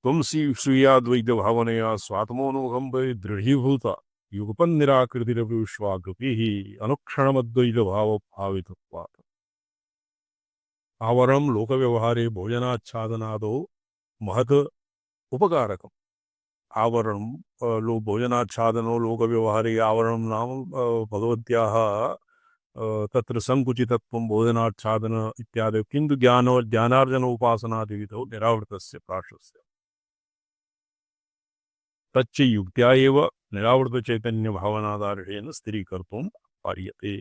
त्वं स्वीयाद्वैत भावनया स्वात्मोनुगम दृढ़ीभूता युगपन निराकृतिरपि विश्वाकृतिः अनुक्षणमद्वैत भाव भावितत्वात्। आवरणं लोक व्यवहारे भोजनाच्छादनादो महत् उपकारकम्। आवरणं भोजनाच्छादनो लोक व्यवहारे आवरणं नाम भगवत्याः तत्र संकुचितत्वं भोजनाच्छादन इत्यादि। किन्तु ज्ञानार्जन उपासनादिविधौ निरावृतस्य प्राशस्य तच्च युक्त्या एव निरावृत चैतन्य भावनादार्ढ्येन स्थिरीकर्तुं पार्यते।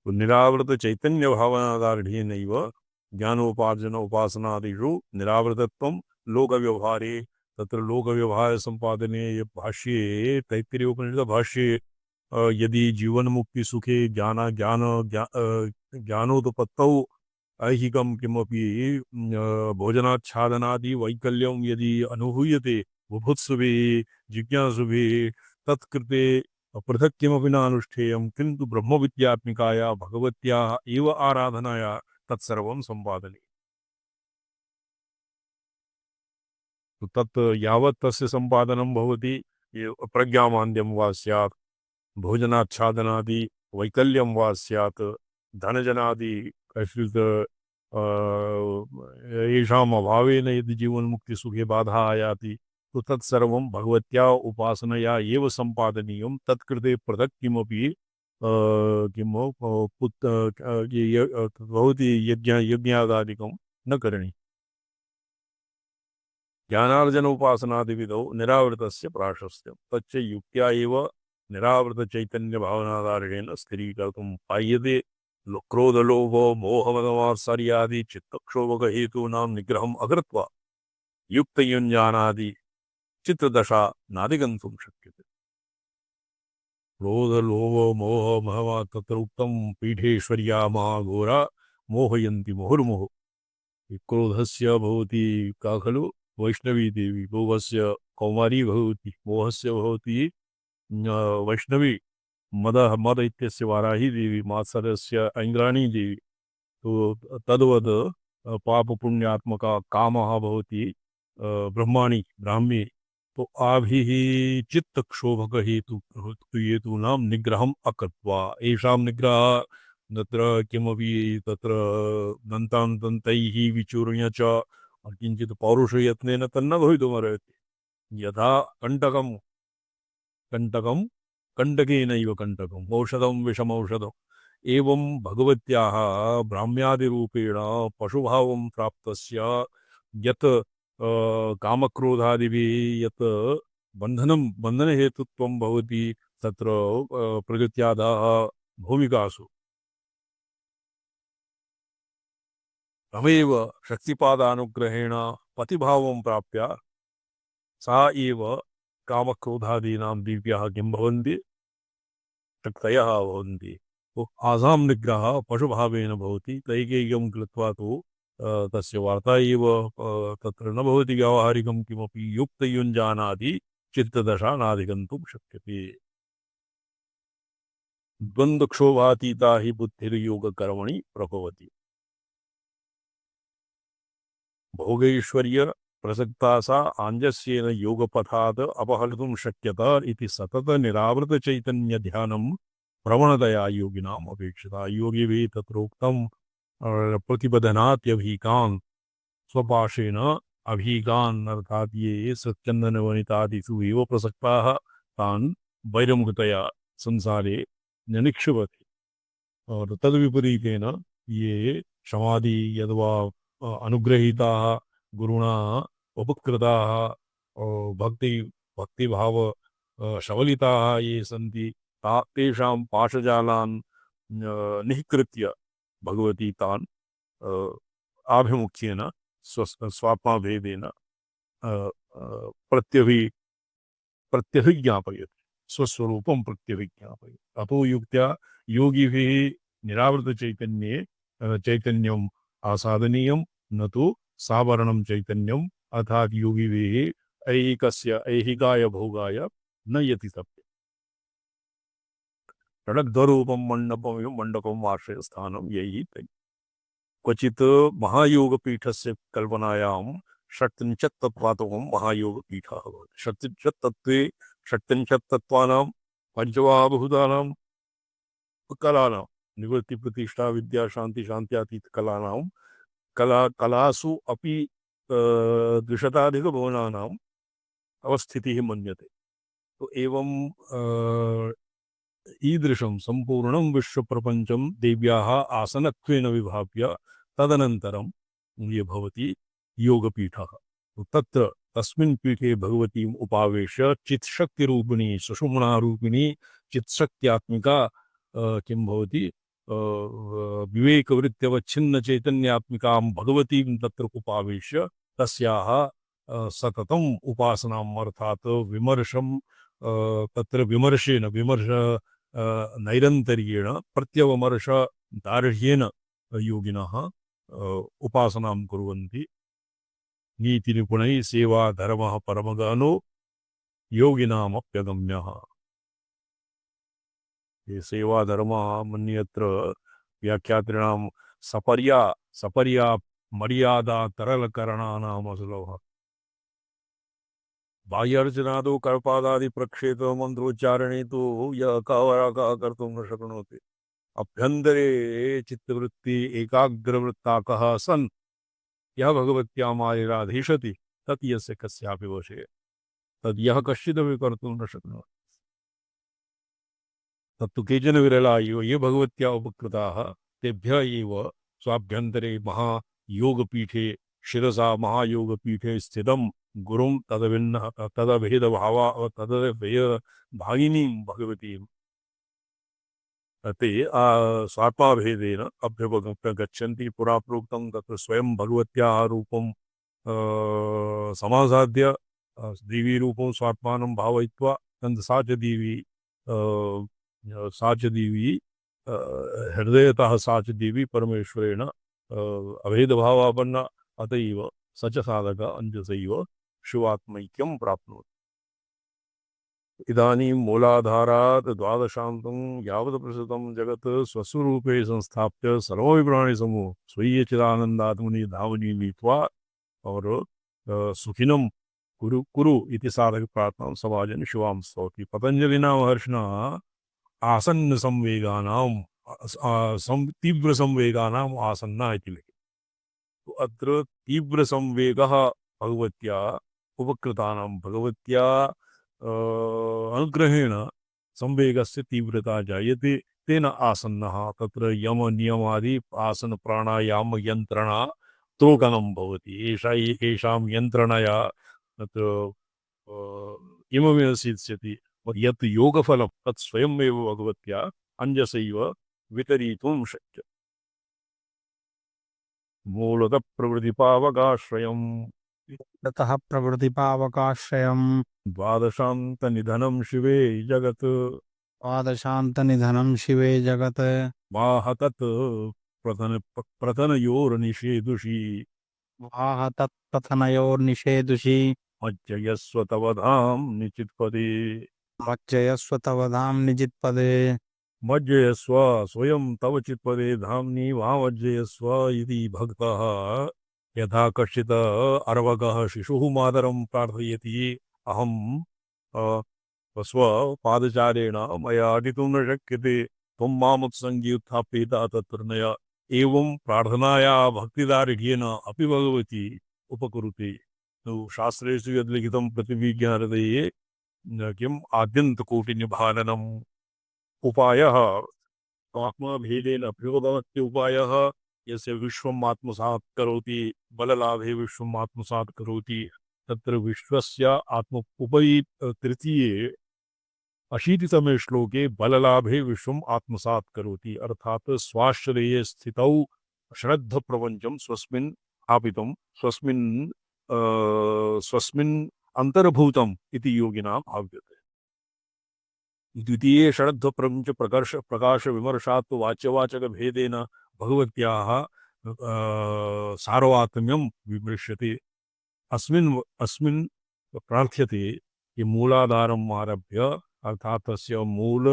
निरावृत चैतन्य भावनादार्ढ्येनैव ज्ञानोपार्जन उपासनादिषु निरावृतत्वं लोक व्यवहारे तत्र लोक व्यवहार संपादने भाष्ये तैत्तिरीय उपनिषद भाष्ये यदि जीवन मुक्ति सुखे ज्ञानोत्पत्तौ ऐहिकं किमपि भोजनाच्छादनादि वैकल्यं यदि अनुभूयते बुभुत्सुभि जिज्ञासुभि तत्कृते पृथक् किमपि न अनुष्ठेयं किन्तु ब्रह्मविद्यात्मिकाया भगवत्याः एव आराधनाया तत्सर्वं सम्पादनीयम्। तत् यावत् तस्य सम्पादनं भवति प्रज्ञामान्द्यं वा स्यात् भोजनाच्छादनादि वैकल्यं वा स्यात् धनजनादि कश्चित् येषाम् अभावेन यदि जीवन्मुक्तिसुखे बाधा आयाति तो तत्सर्वं भगवत्या उपासनया एव सम्पादनीयं। तत्कृते पृथक् किमपि भवति यज्ञादादिकं न करणीयम्। ज्ञानार्जन उपासनादिविधौ निरावृतस्य प्राशस्त्यं तच्च युक्त्या एव निरावृत चैतन्य भावनाधारेण स्थिरीकर्तुं पायते। क्रोध लोभ मोहमदमात्सर्यादि चित्तक्षोभक हेतूनां निग्रहम् अकृत्वा युक्तयुञ्जानादि चित्तदशा नाधिगन्तुं शक्यते। क्रोध लोभ मोह महवा तत्र उक्तं पीठेश्वर्या महाघोरा मोहयन्ति मुहुर्मुहुः। क्रोधस्य भवति का खलु वैष्णवी देवी, लोभस्य कौमारी भवति, मोहस्य भवति वैष्णवी मद इत्यस्य वाराही देवी, मात्सर्यस्य ऐन्द्राणी देवी। तो तद्वद पाप पुण्यात्मका कामः भवति ब्रह्माणि ब्राह्मी। तो आभिः चित्तक्षोभक हेतूनां निग्रहम् अकृत्वा येषां निग्रहः तत्र किमपि तत्र दन्तां दन्तैः विचूर्ण्य च किञ्चित् पौरुषयत्नेन तन्न भवितुमर्हति। यथा कण्टकं कण्टकेनैव कण्टकम् औषधं विषमौषधम् एवं भगवत्याः ब्राह्म्यादिरूपेण पशुभावं प्राप्तस्य यत् कामक्रोधादिभिः यत् बन्धनहेतुत्वं भवति तत्र प्रकृत्यादाः भूमिकासु तमेव शक्तिपादानुग्रहेण पतिभावं प्राप्य सा एव कामक्रोधादीनां दिव्याः किं भवन्ति शक्तयः भवन्ति। तो आसां निग्रहः पशुभावेन भवति। कैकेय्यं कृत्वा तु तस्य वार्ता एव तत्र न भवति। व्यावहारिकं किमपि युक्तयुञ्जानादि चित्तदशा नाधिगन्तुं शक्यते। द्वन्द्वक्षोभातीता हि बुद्धिर्योगकर्मणि प्रभवति। भोगैश्वर्य प्रसक्ता सा आञ्जस्येन योगपथात् अपहर्तुं शक्यत इति सतत निरावृत चैतन्य ध्यानं प्रवणतया योगिनाम् अपेक्षिता। योगिभिः तत्रोक्तं प्रतिबधनात्यभीकान् स्वपाशेन अभीकान् अर्थात् ये सच्चन्दनवनितादिषु एव प्रसक्ताः तान् वैरमुखतया संसारे न निक्षिपति। और तद्विपरीतेन ये समाधि यद्वा अनुग्रहीताः गुरुणा उपकृताः भक्तिभाव शवलिताः ये सन्ति तेषां पाशजालान् निःकृत्य भगवती तान् आभिमुख्येन स्वात्माभेदेन प्रत्यभिज्ञापयति। स्वस्वरूपं प्रत्यभिज्ञापयति। अतो युक्त्या योगिभिः निरावृत चैतन्यम् आसादनीयं न तु सावरणं चैतन्यम् अर्थात् योगिभिः ऐहिकाय भोगाय न यतितव्यम्। षडग्धरूपं मण्डपमिव मण्डपम् आश्रयस्थानं यैः तैः। क्वचित् महायोगपीठस्य कल्पनायां षट्त्रिंशत् तत्त्वात्मकं महायोगपीठः भवति। षट्त्रिंशत् तत्त्वे षट्त्रिंशत् तत्त्वानां पञ्चमहाभूतानां कलानां निवृत्ति प्रतिष्ठा विद्या शांति शांत्यातीत कलानां कलासु अपि द्विशताधिकभुवनानाम् अवस्थितिः मन्यते। तो एवं ईदृशं सम्पूर्णं विश्वप्रपञ्चं देव्याः आसनत्वेन विभाव्य तदनन्तरं ये भवति योगपीठः। तो तत्र तस्मिन् पीठे भगवतीम् उपावेश्य चित्शक्तिरूपिणी सुषुम्नारूपिणी चित्शक्त्यात्मिका किं भवति विवेकवृत्त्यवच्छिन्न चैतन्यात्मिकां भगवतीं तत्र उपावेश्य तस्याः सततम् उपासनाम् अर्थात् विमर्शं तत्र विमर्श नैरन्तर्येण प्रत्यवमर्श दार्ढ्येन योगिनः उपासनां कुर्वन्ति। नीतिनिपुणैः सेवा धर्मः परमगहनो योगिनामप्यगम्यः। ये सेवा धर्मः मन्यत्र व्याख्यात्रिणां सपर्या मर्यादा तरलकरणानाम् असुलभः। बाह्यार्चनादौ कर्पादादि प्रक्षेप मंत्रोच्चारणे तो यः कः कर्तुं न शक्नोति। अभ्यन्तरे चित्तवृत्ति एकाग्रवृत्ताकः सन् यः भगवत्याम् आराधिषति तत् यस्य कस्यापि वशे तद् यः कश्चिदपि कर्तुं न शक्नोति। तत्तु केचन विरला एव ये भगवत्या उपकृताः तेभ्यः एव स्वाभ्यन्तरे महायोगपीठे शिरसा महायोगपीठे स्थितं गुरुं तदभेदभावा तदभेदभागिनीं भगवतीं ते स्वात्माभेदेन अभ्युपगम्य गच्छन्ति। पुरा प्रोक्तं तत्र स्वयं भगवत्याः रूपं समासाद्य देवी रूपं स्वात्मानं भावयित्वा सा च देवी हृदयतः सा च देवी परमेश्वरेण अभेदभावापन्ना अतएव स च साधक अंजसैव शिवात्मैक्यं प्राप्नोति। इदानीं मूलाधारात् द्वादशान्तं यावत् प्रसृतं जगत् स्वस्वरूपे संस्थाप्य सर्वमपि प्राणिसमूह स्वीयचिदानन्दात्मनि धावनी नीत्वा और सुखिनं कुरु कुरु इति साधक प्रार्थनां समाजन शिवां स्तौति। पतंजलिना महर्षिणा आसन्न संवेगानां तीव्र संवेगानाम् आसन्ना इति लिखितं। तो अत्र तीव्र संवेगः भगवत्या उपकृतानां भगवत्या अनुग्रहेण संवेगस्य तीव्रता जायते तेन आसन्नः तत्र यम नियमादि आसन प्राणायाम यंत्रणा त्रोगनं भवति। एषां यंत्रणया तत्र इममेव सिद्ध्यति। यत् योगफलं तत् स्वयमेव भगवत्या अंजसैव वितरीतुं शक्यते। मूलतः प्रवृत्तिपावकाश्रयम् ततः प्रवृत्तिपावकाश्रयम् द्वादशान्तनिधनं शिवे जगत् द्वादशान्तनिधनं शिवे जगत् माहतत् प्रथनयोर्निषेदुषी वाह तत्पथनयोर्निषेदुषि मज्जयस्व तव धाम निचितपदे मज्जयस्व तव धाम निजितपदे मज्जयस्व स्वयं तव चित्पदे धाम्नि वामज्जयस्व इति भक्तः यथा कश्चित् अर्वकः शिशुः मातरं प्रार्थयति अहं स्वपादचारेण मया अटितुं न शक्यते त्वं मामुत्सङ्गी उत्थाप्येता तत्प्रणय एवं प्रार्थनाया भक्तिदार्ढ्येन अपि भगवती उपकुरुते तो शास्त्रेषु यद्लिखितं प्रतिविज्ञानदये किम् आद्यन्तकोटिनिभाननम् उपायः आत्मभेदेन प्रयोगमस्ति उपायः यस्य विश्वम् आत्मसात् करोति बललाभे विश्वम् आत्मसात् करोति तत्र विश्वस्य आत्म उपरि तृतीये 80तमे श्लोके बललाभे विश्वम् आत्मसात् करोति अर्थात स्वाश्रये स्थितौ श्रद्धप्रपञ्चं स्वस्मिन् स्थापितं स्वस्मिन् अंतर्भूतम् इति योगिनां भाव्यते द्वितीये श्रद्धप्रपञ्च प्रकाश विमर्शात् वाच्यवाचक भेदेन भगवत्याः सार्वत्म्यं विमृश्यते अस्मिन् प्रार्थ्यते कि मूलाधारम् आरभ्य अर्थात तस्य मूल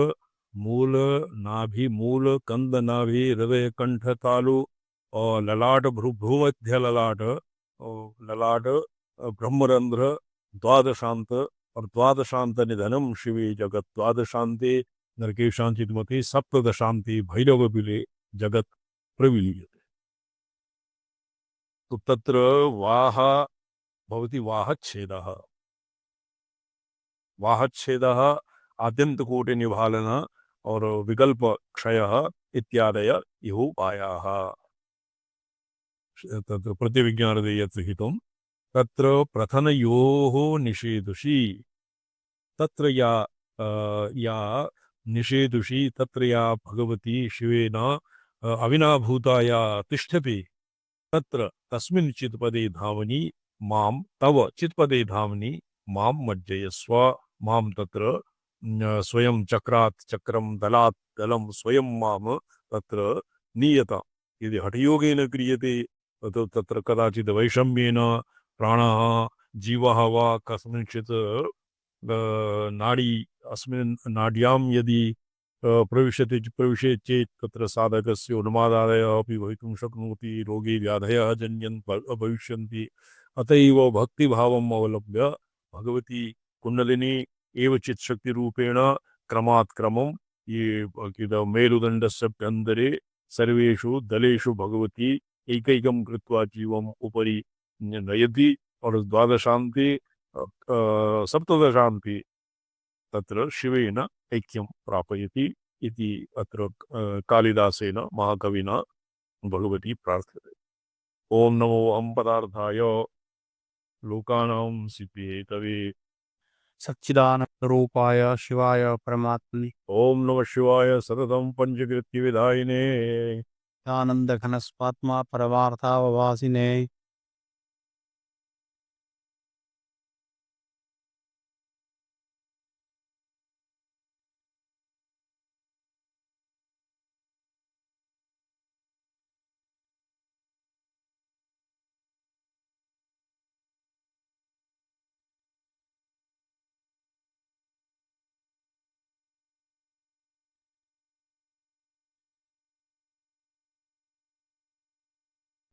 नाभि मूल कंद नाभि हृदय कंठ तालु और ललाट भ्रूमध्य ललाट ब्रह्मरंध्र द्वादशांत और द्वादशांत निधनम शिवे जगत द्वादशांते नरकेशांचितमते सप्तदशांते भैरव बिले जगत प्रविलीयते तो तत्र वाह भवति वाहच्छेदः आद्यन्तकोटि निभालन और विकल्प क्षयः इत्यादय इह उपायाः तत्र प्रतिविज्ञानदे यत् हितं तत्र प्रथनयोः निषेधुषी तत्र या निषेधुषी तत्र या भगवती शिवेन अविनाभूताया तिष्ठति तत्र तस्मिन् चित्पदे धावनी मां तव चित्पदे धावनी मां मज्जयस्व मां तत्र स्वयं चक्रात् चक्रं दलात् दलं स्वयं मां तत्र नीयता यदि हठयोगेन क्रियते तत्र कदाचित् वैषम्येन प्राणः जीवः वा कस्मिंश्चित् नाडी अस्मिन् नाड्यां यदि प्रविशेत् चेत् तत्र साधकस्य उन्मादादयः अपि भवितुं शक्नोति रोगे व्याधयः जन्यन् भविष्यन्ति अत एव भक्तिभावम् अवलम्ब्य भगवती कुण्डलिनी एव चित्शक्तिरूपेण क्रमात् क्रमं ये मेरुदण्डस्य अभ्यन्तरे सर्वेषु दलेषु भगवती एकैकं कृत्वा जीवम् उपरि नयति और द्वादशान्ते सप्तदशान्ते तत्र शिवेन ऐक्यं प्रापयति इति अत्र कालिदासेन महाकविना भगवती प्रार्थ्यते ओम नमो अहं पदार्थाय लोकानां सिद्धेतवे सच्चिदानंद रूपाय शिवाय परमात्मने ओम नमः शिवाय सततं पंचकृत्य विधायिने आनंद घन स्वात्मा परमार्थावभासिने